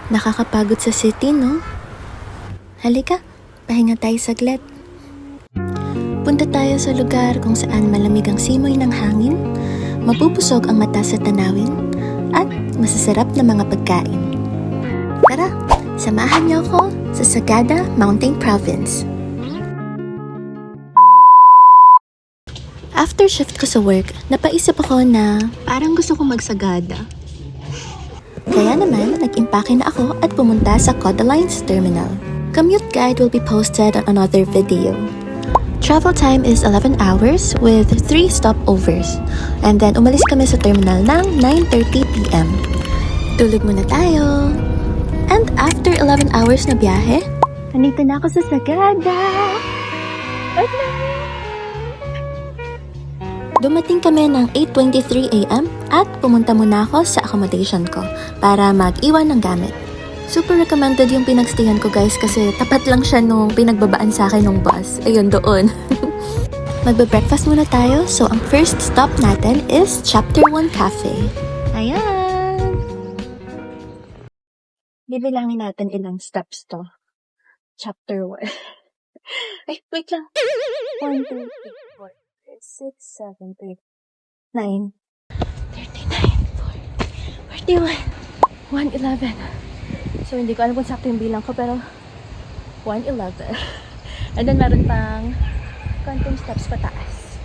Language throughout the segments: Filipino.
Nakakapagod sa city, no? Halika, pahinga tayo saglit. Punta tayo sa lugar kung saan malamig ang simoy ng hangin, mapupusog ang mata sa tanawin, at masasarap na mga pagkain. Tara, samahan niyo ako sa Sagada Mountain Province. After shift ko sa work, napaisip ako na parang gusto kong magsagada. Kaya naman, nag-impake na ako at pumunta sa Codalines Terminal. Commute guide will be posted on another video. Travel time is 11 hours with 3 stopovers. And then umalis kami sa terminal ng 9:30 p.m. Tulog muna tayo. And after 11 hours na biyahe, nandito na ako sa Sagada. Dumating kami ng 8:23 a.m. at pumunta muna ako sa accommodation ko para mag-iwan ng gamit. Super recommended yung pinagstayan ko guys kasi tapat lang siya nung pinagbabaan sa akin ng bus. Ayun, doon. Magbe-breakfast muna tayo, so ang first stop natin is Chapter 1 Cafe. Ayan! Bibilangin natin ilang steps to. Chapter 1. Ay, wait lang. 1, 2, 3, 4. 6, 7, 8, 9, 39, 40, 41, 111. So, hindi ko alam kung sakto yung bilang ko, pero 111. And then, meron pang konting steps pataas.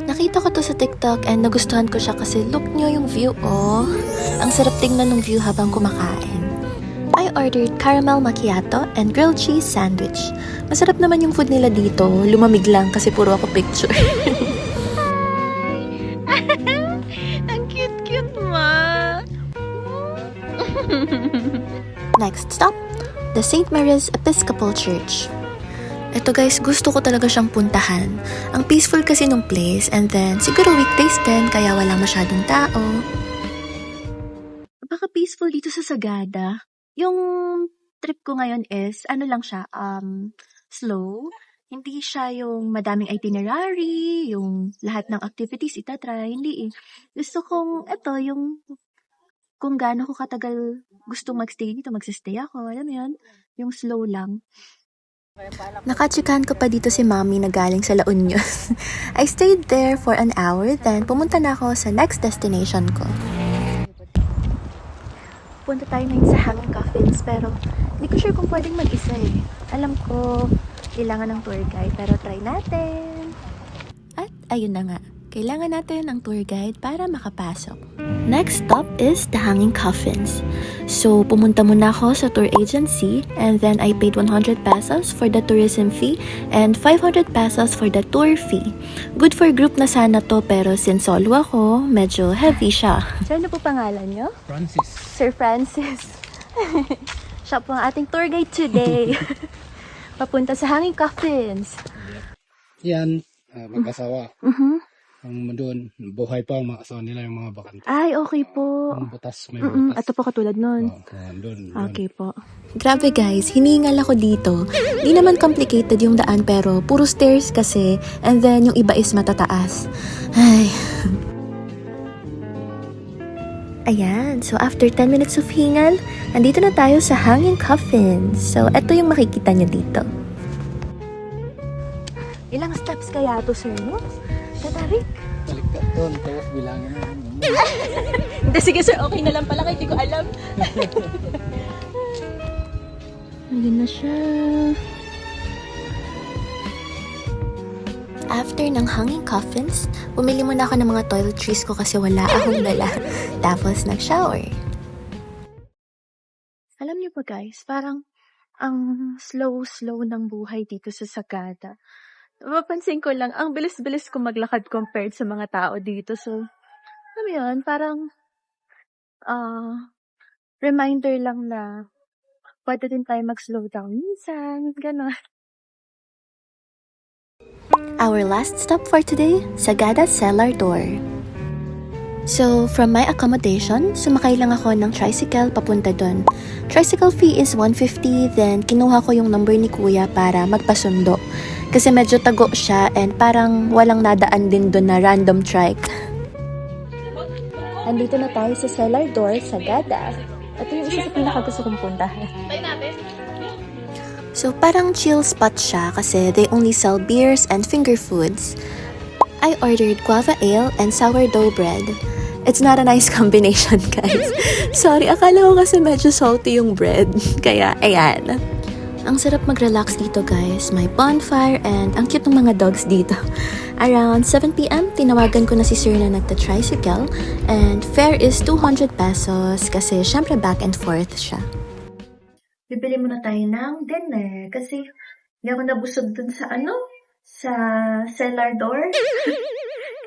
Nakita ko to sa TikTok and nagustuhan ko siya kasi look nyo yung view, oh. Ang sarap tingnan ng view habang kumakain. I ordered caramel macchiato and grilled cheese sandwich. Masarap naman yung food nila dito. Lumamig lang kasi puro ako picture. Ang cute-cute, ma! Next stop, the St. Mary's Episcopal Church. Ito guys, gusto ko talaga siyang puntahan. Ang peaceful kasi nung place and then siguro weekdays din kaya wala masyadong tao. Baka peaceful dito sa Sagada. Yung trip ko ngayon is, ano lang siya, slow. Hindi siya yung madaming itinerary, yung lahat ng activities itatry. Hindi eh. Gusto kong, yung kung gaano ko katagal gusto magstay dito, magsistay ako. Alam mo yun? Yung slow lang. Nakatsikahan ko pa dito si Mami na galing sa La Union. I stayed there for an hour, then pumunta na ako sa next destination ko. Punta tayo ngayon sa Hanging Coffins, pero hindi ko sure kung pwedeng mag-isa eh. Alam ko, kailangan ng tour guide, pero try natin. At ayun na nga, kailangan natin ng tour guide para makapasok. Next stop is the Hanging Coffins. So, pumunta muna ako sa tour agency and then I paid 100 pesos for the tourism fee and 500 pesos for the tour fee. Good for group na sana to pero since solo ako, medyo heavy siya. So, ano po pangalan nyo? Francis. Sir Francis. Siya po ang ating tour guide today. Papunta sa Hanging Coffins. Yan, mag-asawa. Ang doon, buhay pa ang mga asawa nila, yung mga bakante. Ay, okay po. Yung butas, may butas. Ito po katulad nun. Doon. Okay po. Grabe guys, hiningal ako dito. Di naman complicated yung daan pero puro stairs kasi and then yung iba is matataas. Ay. Ayan, so after 10 minutes of hingal, andito na tayo sa Hanging Coffins. So, eto yung makikita nyo dito. Ilang steps kaya to, sir, no? Tatarik. Balik ka doon, tapos bilangin na. Hindi, sige sir, okay na lang pala, kahit di ko alam. Ayun na siya. After ng Hanging Coffins, bumili muna ako ng mga toiletries ko kasi wala akong dala. Tapos nag-shower. Alam niyo pa guys, parang ang slow-slow ng buhay dito sa Sagada. Mapansin ko lang, ang bilis-bilis ko maglakad compared sa mga tao dito. So, alam mo yun, parang reminder lang na pwede din tayo mag-slow down minsan, gano'n. Our last stop for today, Sagada Cellar Door. So, from my accommodation, sumakay lang ako ng tricycle papunta doon. Tricycle fee is 150, then kinuha ko yung number ni Kuya para magpasundo. Kasi medyo tago siya and parang walang nadaan din doon na random trike. Andito na tayo sa Cellar Door, Sagada. Ito yung isa sa pinakagusto kong puntahan. So, parang chill spot siya kasi they only sell beers and finger foods. I ordered guava ale and sourdough bread. It's not a nice combination, guys. Sorry, akala ko kasi medyo salty yung bread. Kaya, ayan. Ang sarap mag-relax dito, guys. May bonfire and ang cute ng mga dogs dito. Around 7 p.m., tinawagan ko na si Sir na nagta-tricycle and fare is 200 pesos kasi syempre back and forth siya. Bibili muna tayo ng dinner kasi hindi ako nabusog dun sa sa cellar door.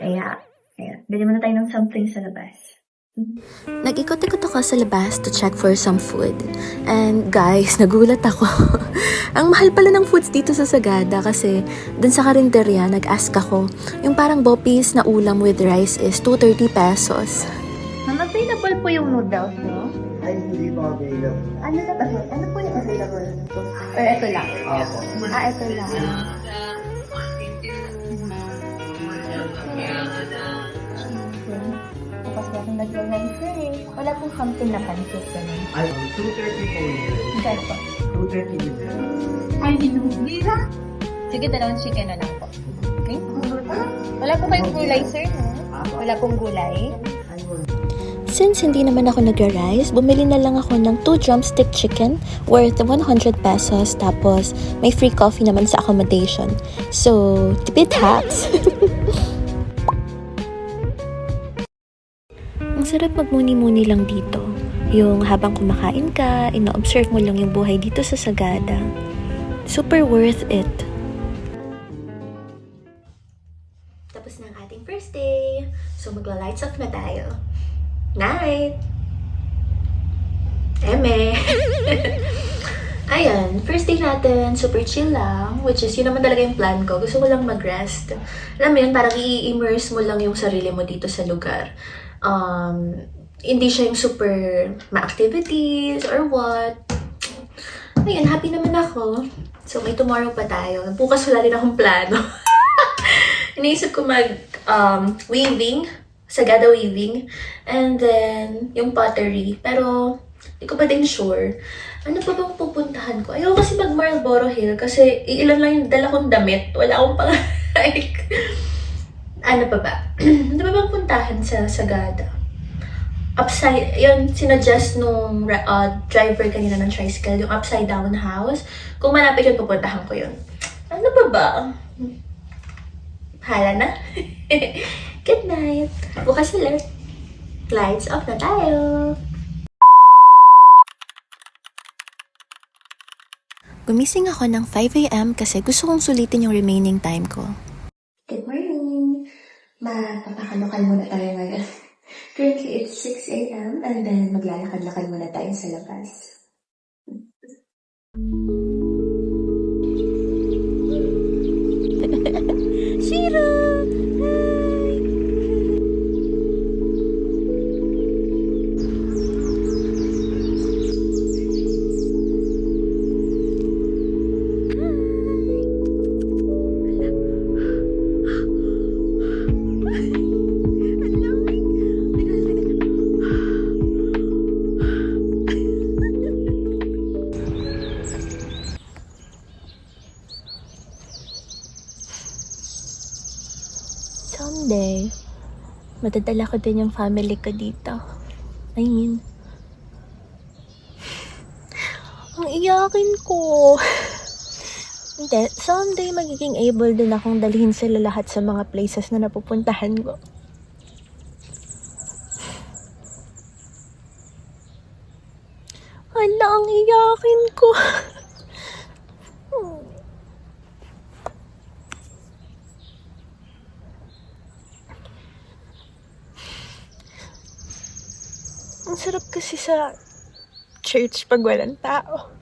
kaya, bili muna tayo ng something sa labas. Nag-ikot-ikot ako sa labas to check for some food. And guys, nagulat ako. Ang mahal pala ng foods dito sa Sagada kasi dun sa karinderya, nag-ask ako. Yung parang bopis na ulam with rice is 230 pesos. Ma'am, available po yung noodles, no? Ay, hindi pa available. Ano po yung available nito? Or ito lang? Opo. Ito lang. Bukas na akong nag-lunch Wala pong something na pansit ganun. Ay, 230 po yun. Kaya po. 230 din. Ay, dinubira? Sige, dalawang chicken na lang po. Okay? Wala po kayong gulay, sir, no? Wala pong gulay? Since hindi naman ako nagra-rice, bumili na lang ako ng 2 drumstick chicken worth 100 pesos tapos may free coffee naman sa accommodation. So, tipid hacks! Ang sarap magmuni-muni lang dito. Yung habang kumakain ka, ino-observe mo lang yung buhay dito sa Sagada. Super worth it. Tapos na ang ating first day. So, magla-lights off na tayo. Night! Eme! Ayan, first day natin, super chill lang, which is yun naman talaga yung plan ko. Gusto ko lang mag-rest. Alam mo yun, parang i-immerse mo lang yung sarili mo dito sa lugar. Hindi siya yung super ma-activities or what. Ayun, happy naman ako. So, may tomorrow pa tayo. Bukas wala din akong plano. Iniisip ko weaving, Sagada weaving, and then yung pottery. Pero, di ko pa din sure. Ano pa bang pupuntahan ko? Ayoko kasi mag Marlboro Hill kasi ilan lang yung dala kong damit. Wala akong pang like, ano pa ba? Ano pa bang puntahan sa Sagada? Upside, yun, sinuggest nung driver kanina ng tricycle, yung upside down house. Kung malapit yun, pupuntahan ko yun. Ano pa ba? Hala na. Good night. Bukas ulit. Lights off na tayo. Gumising ako ng 5 a.m. kasi gusto kong sulitin yung remaining time ko. Good morning. Magpapakalokan muna tayo ngayon. Currently, it's 6 a.m. and then maglalakad-lakad muna tayo sa labas. Shiro! Hi! Someday, madadala ko din yung family ko dito. I mean, ang iyakin ko. Hindi, someday magiging able din akong dalhin sila lahat sa mga places na napupuntahan ko. Hala, ang iyakin ko. Ang sarap kasi sa church pag walang tao.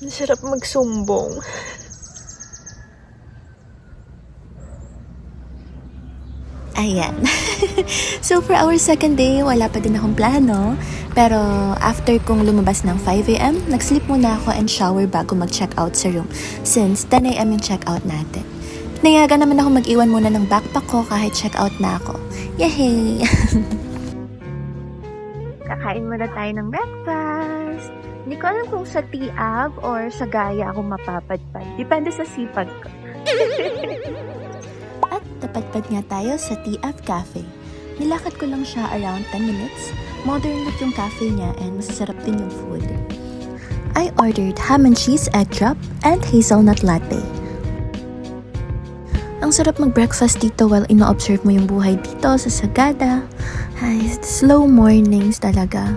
Ang sarap magsumbong. Ayan. So for our second day, wala pa din akong plano. Pero after kong lumabas ng 5 a.m., nag-sleep muna ako and shower bago mag-check out sa room. Since 10 a.m. yung check out natin. Nayaga naman ako mag-iwan muna ng backpack ko kahit check out na ako. Yehey! Kakain muna tayo ng breakfast. Hindi ko alam kung sa T-Ab or sa Gaya ako mapapadpad. Depende sa sipag ko. At napadpad nga tayo sa T-Ab Cafe. Nilakad ko lang siya around 10 minutes. Modern look yung cafe niya and masasarap din yung food. I ordered ham and cheese egg drop and hazelnut latte. Ang sarap mag-breakfast dito while ino-observe mo yung buhay dito sa Sagada. Ay, slow mornings talaga.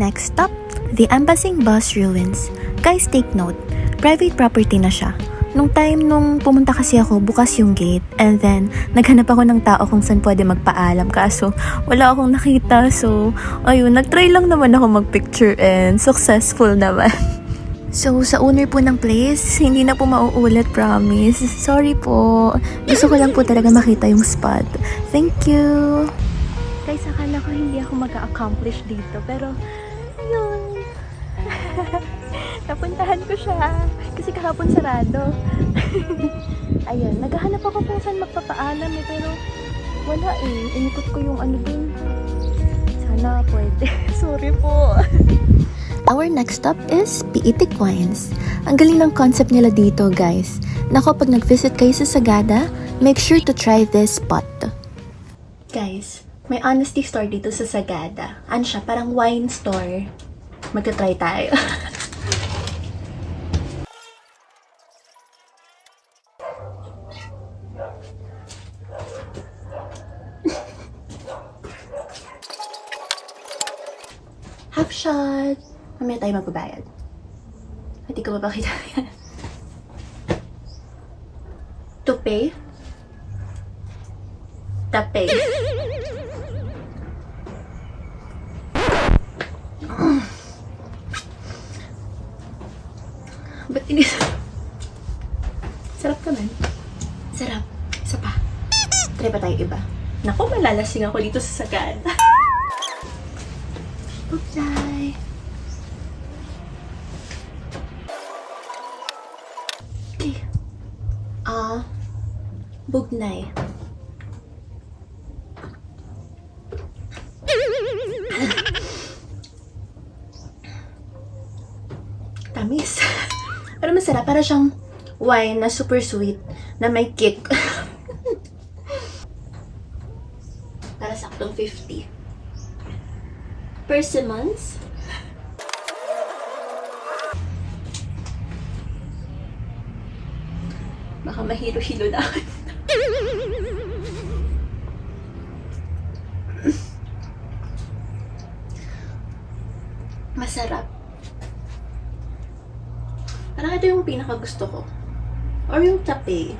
Next stop, the Ambasing Bus Ruins. Guys, take note, private property na siya. Nung time nung pumunta kasi ako, bukas yung gate. And then, naghanap ako ng tao kung saan pwede magpaalam. Kaso, wala akong nakita. So, ayun, nagtry lang naman ako magpicture and successful naman. So, sa owner po ng place, hindi na po mauulit, promise. Sorry po. Gusto ko lang po talaga makita yung spot. Thank you. Guys, akala ko hindi ako mag-accomplish dito. Pero, ayun. Napuntahan ko siya. Kasi kahapon sarado. Ayun, naghahanap ako kung saan magpapaalam eh. Pero, wala eh. Inikot ko yung ano dun. Sana pwede. Sorry po. Our next stop is Piitik Wines. Ang galing ng concept nila dito, guys. Nako, pag nag-visit kayo sa Sagada, make sure to try this spot. Guys, may honesty store dito sa Sagada. Ano siya? Parang wine store. Magta-try tayo. Half shot. Mamaya tayo magbabayad. Hindi ko mapakita yan. To pay? To pay. Ba't ini... Sarap naman. Sarap. Isa pa. Try pa tayo iba. Naku, malalasing ako dito sa Sagada. Bye. Bugnay. Tamis. Pero masarap. Para siyang wine na super sweet na may kick. Para saktong 50. Persimmons. Baka mahilo-hilo na ako. Masarap. Parang ito yung pinakagusto ko. Or yung tape.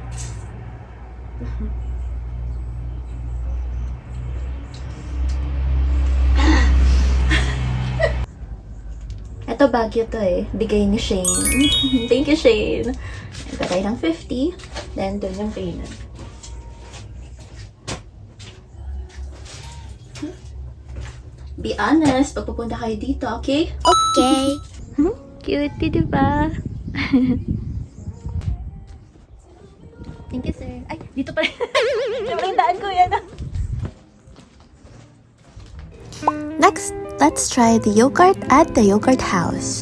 Ito Baguio to eh. Bigay ni Shane. Thank you, Shane. Ito tayo ng 50. Then, doon yung payment. Be honest, pag pupunta kayo dito, okay? Okay. Cute, diba? Thank you, sir. Ay, dito pa rin. Siyempre yung daan ko yan. Next, let's try the yogurt at the Yogurt House.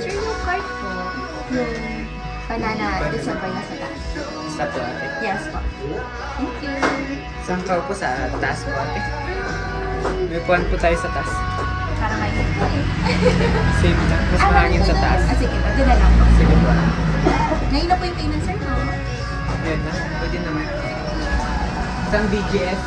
Sir, yung cart po, yung banana, ito sa ba sa taas? Sa po ate. Yes po. Thank you. Saan ka po sa taas po ate? May puwan po tayo sa taas. Parang ngayon po eh. Same lang. Mas mahangin sa taas. Ah, sige po. Doon na lang po. Sige po. Ngayon na po yung payment, sir, no? Yan na. Pwede naman. Isang BGS.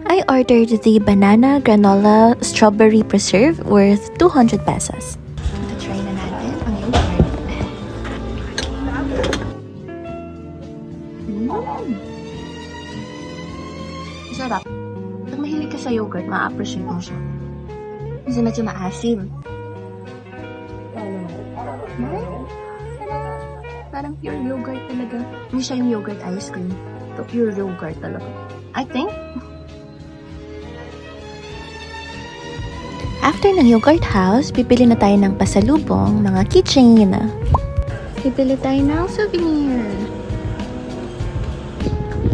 I ordered the banana granola strawberry preserve worth 200 pesos. Try na natin ang yogurt. Sarap. Pag mahilig ka sa yogurt, ma-appreciate mo siya. Kasi medyo maasim. Parang pure yogurt talaga. Hindi siya yung yogurt ice cream. Ito pure yogurt talaga. I think. After ng yogurt house, bibili na tayo ng pasalubong, mga keychain. Bibili tayo ng souvenir.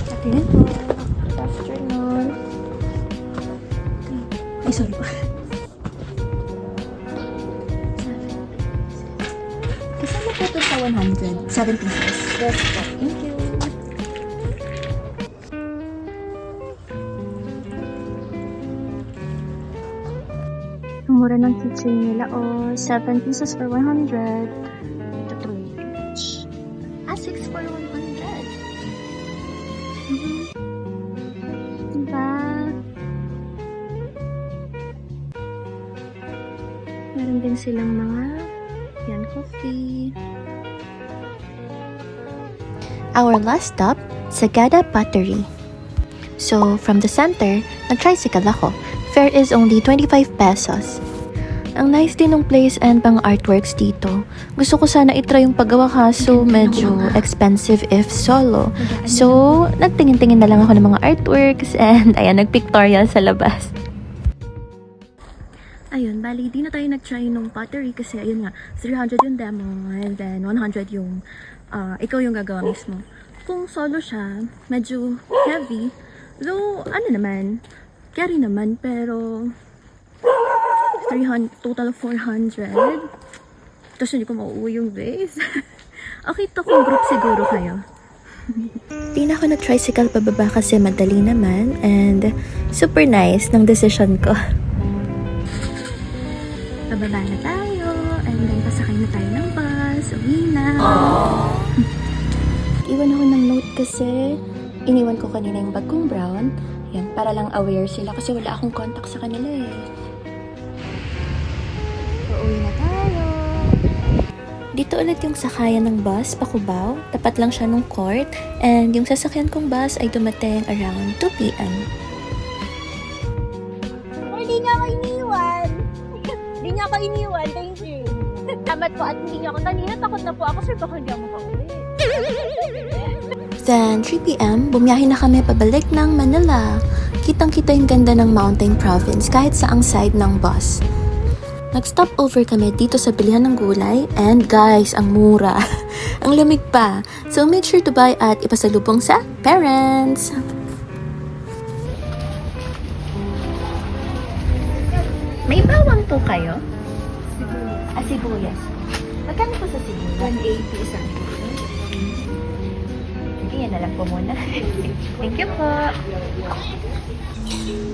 At yun po. Good afternoon. Ay, sorry po. Kasama po ito sa 100. 7 pieces. Yes po. Thank you. Ang mura ng keychain nila, 7 pieces for 100. Ito 3 each. 6 for 100. Diba? Meron din silang mga coffee. Our last stop, Sagada Pottery. So, from the center, nag-tricycle ako. Fare is only 25 pesos. Ang nice din ng place and pang artworks dito. Gusto ko sana itry yung paggawa kaso medyo expensive if solo. So, nagtingin-tingin na lang ako ng mga artworks and ayan, nag-pictorial sa labas. Ayun, bali, di na tayo nag-try nung pottery kasi ayun nga, 300 yung demo and then 100 yung ikaw yung gagawa mismo. Kung solo siya, medyo heavy. Though, carry naman, pero 300, total 400. Tapos hindi ko mauuwi yung base. Okay to kung group siguro kayo. Di na ako nag-tricycle pababa kasi madali naman and super nice ng decision ko. Pababa na tayo and then pasakay na tayo ng bus. Uwi na. Iwan ako ng note kasi iniwan ko kanina yung bag kong brown. Yan, para lang aware sila kasi wala akong contact sa kanila eh. So, uwi na tayo. Dito ulit yung sakayan ng bus, Pakubaw. Tapat lang siya nung court. And yung sasakyan kong bus ay dumating around 2 p.m. Hindi niya ako iniwan. Hindi niya ako iniwan. Thank you. Tamat po at hindi niya ako kanina. Takot na po ako. Sir, baka hindi ako makauwi. Then, 3 p.m., bumiyahin na kami pabalik ng Manila. Kitang-kita yung ganda ng Mountain Province kahit saang side ng bus. Nag-stop over kami dito sa bilihan ng gulay and guys, ang mura. Ang lamig pa. So, make sure to buy at ipasalubong sa parents. May bawang po kayo? Sibuyas. Magkano po sa sibuyas? 180 isang. Yan na lang po muna. Thank you po.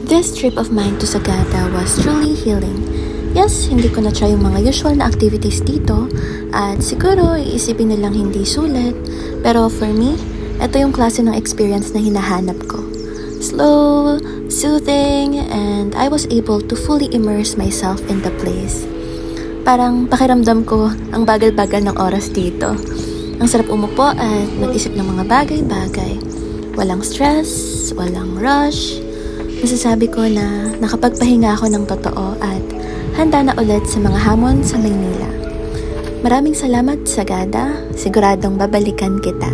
This trip of mine to Sagada was truly healing. Yes, hindi ko na-try yung mga usual na activities dito at siguro iisipin nilang hindi sulit. Pero for me, ito yung klase ng experience na hinahanap ko. Slow, soothing, and I was able to fully immerse myself in the place. Parang pakiramdam ko ang bagal-bagal ng oras dito. Ang sarap umupo at mag-isip ng mga bagay-bagay. Walang stress, walang rush. Masasabi ko na nakapagpahinga ako ng totoo at handa na ulit sa mga hamon sa Maynila. Maraming salamat, Sagada. Siguradong babalikan kita.